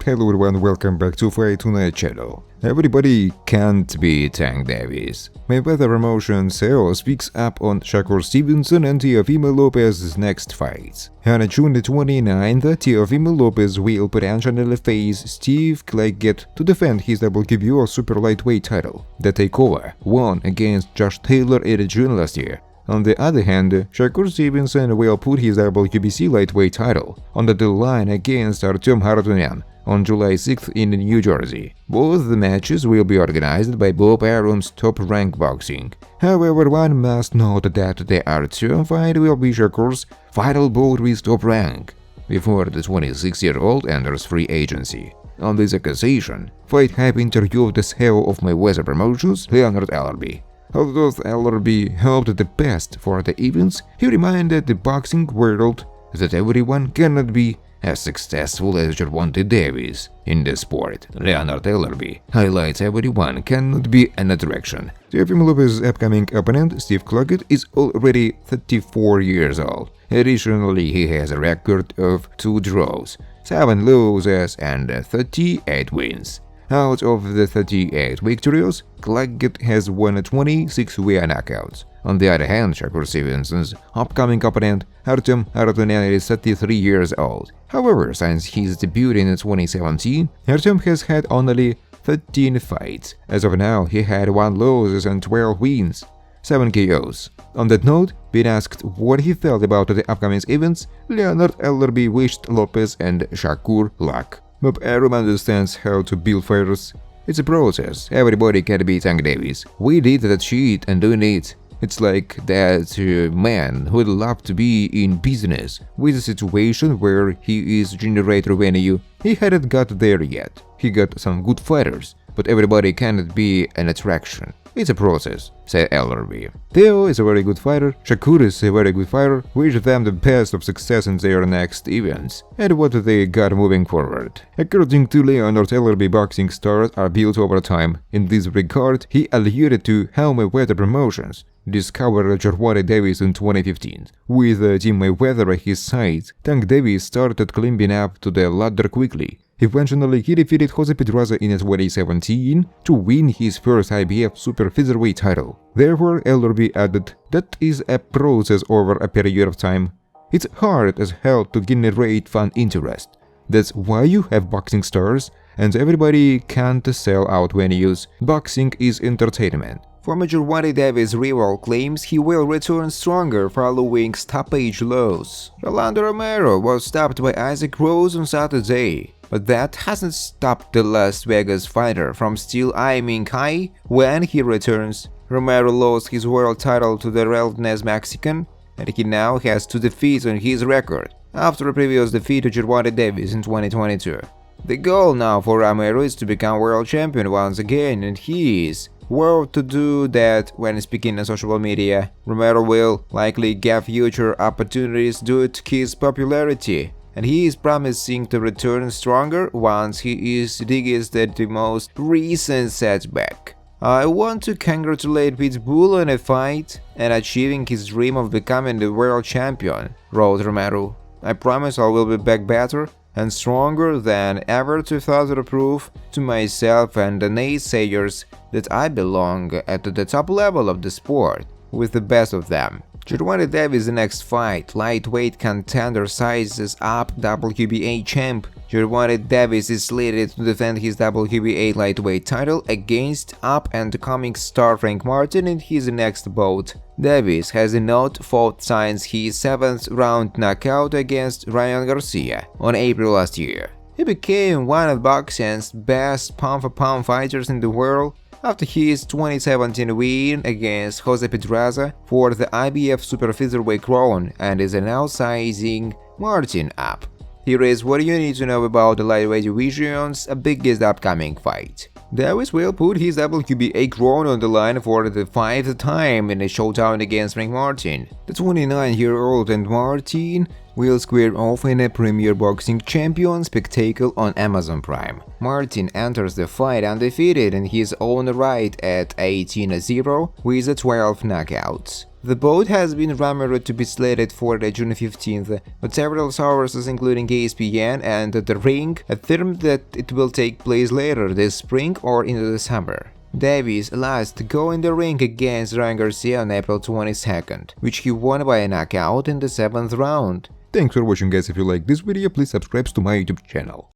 Hello everyone, welcome back to Fight Tonight channel. Everybody can't be Tank Davis. Mayweather Promotion CEO speaks up on Shakur Stevenson and Teofimo Lopez's next fights. On June 29th, Teofimo Lopez will potentially face Steve Claggett to defend his WBO Super Lightweight title. The takeover won against Josh Taylor in June last year. On the other hand, Shakur Stevenson will put his WBC lightweight title on the line against Artem Harutyunyan on July 6th in New Jersey. Both the matches will be organized by Bob Arum's Top Rank Boxing. However, one must note that the Artem fight will be Shakur's final bout with Top Rank before the 26-year-old enters free agency. On this occasion, Fight Hype interviewed the CEO of Mayweather Promotions, Leonard Ellerbe. Although Ellerbe hoped the best for the events, he reminded the boxing world that everyone cannot be as successful as Gervonta Davis in the sport. Leonard Ellerbe highlights everyone cannot be an attraction. Teofimo Lopez's upcoming opponent, Steve Claggett, is already 34 years old. Additionally, he has a record of 2 draws, 7 losses, and 38 wins. Out of the 38 victories, Claggett has won 26 via knockouts. On the other hand, Shakur Stevenson's upcoming opponent, Artem Harutyunyan, is 33 years old. However, since his debut in 2017, Artem has had only 13 fights. As of now, he had 1 loss and 12 wins, 7 KOs. On that note, being asked what he felt about the upcoming events, Leonard Ellerbe wished Lopez and Shakur luck. Bob Arum understands how to build fighters. It's a process. Everybody can be Tank Davis. We did that shit and doing it. It's like that man who'd love to be in business with a situation where he is generate revenue. He hadn't got there yet. He got some good fighters, but everybody cannot be an attraction. It's a process, said Ellerbe. Theo is a very good fighter, Shakur is a very good fighter. Wish them the best of success in their next events and what they got moving forward. According to Leonard Ellerbe, boxing stars are built over time. In this regard, he alluded to how Mayweather Promotions discovered Gervonta Davis in 2015. With Team Mayweather at his side, Tank Davis started climbing up to the ladder quickly. Eventually, he defeated Jose Pedraza in 2017 to win his first IBF Super Featherweight title. Therefore, Ellerbe added, that is a process over a period of time. It's hard as hell to generate fan interest. That's why you have boxing stars, and everybody can't sell out venues. Boxing is entertainment. Former Gervonta Davis rival claims he will return stronger following stoppage loss. Rolando Romero was stopped by Isaac Rose on Saturday. But that hasn't stopped the Las Vegas fighter from still aiming high when he returns. Romero lost his world title to the relentless Mexican, and he now has 2 defeats on his record, after a previous defeat to Gervonta Davis in 2022. The goal now for Romero is to become world champion once again, and he is worth to do that. When speaking on social media, Romero will likely get future opportunities due to his popularity, and he is promising to return stronger once he is digested the most recent setback. I want to congratulate Pitbull on a fight and achieving his dream of becoming the world champion, wrote Romero. I promise I will be back better and stronger than ever to further prove to myself and the naysayers that I belong at the top level of the sport with the best of them. Gervonta Davis' next fight, lightweight contender sizes up WBA champ. Gervonta Davis is slated to defend his WBA lightweight title against up-and-coming star Frank Martin in his next bout. Davis has not fought since his 7th-round knockout against Ryan Garcia on April last year. He became one of boxing's best pound-for-pound fighters in the world after his 2017 win against Jose Pedraza for the IBF Super Featherweight crown and is now sizing Martin up. Here is what you need to know about the lightweight division's biggest upcoming fight. Davis will put his WBA crown on the line for the 5th time in a showdown against Frank Martin. The 29-year-old and Martin will square off in a Premier Boxing Champion spectacle on Amazon Prime. Martin enters the fight undefeated in his own right at 18-0 with 12 knockouts. The bout has been rumored to be slated for June 15th, but several sources including ESPN and The Ring affirmed that it will take place later this spring or into the summer. Davis last to go in the ring against Ryan Garcia on April 22nd, which he won by a knockout in the 7th round. Thanks for watching, guys. If you like this video, please subscribe to my YouTube channel.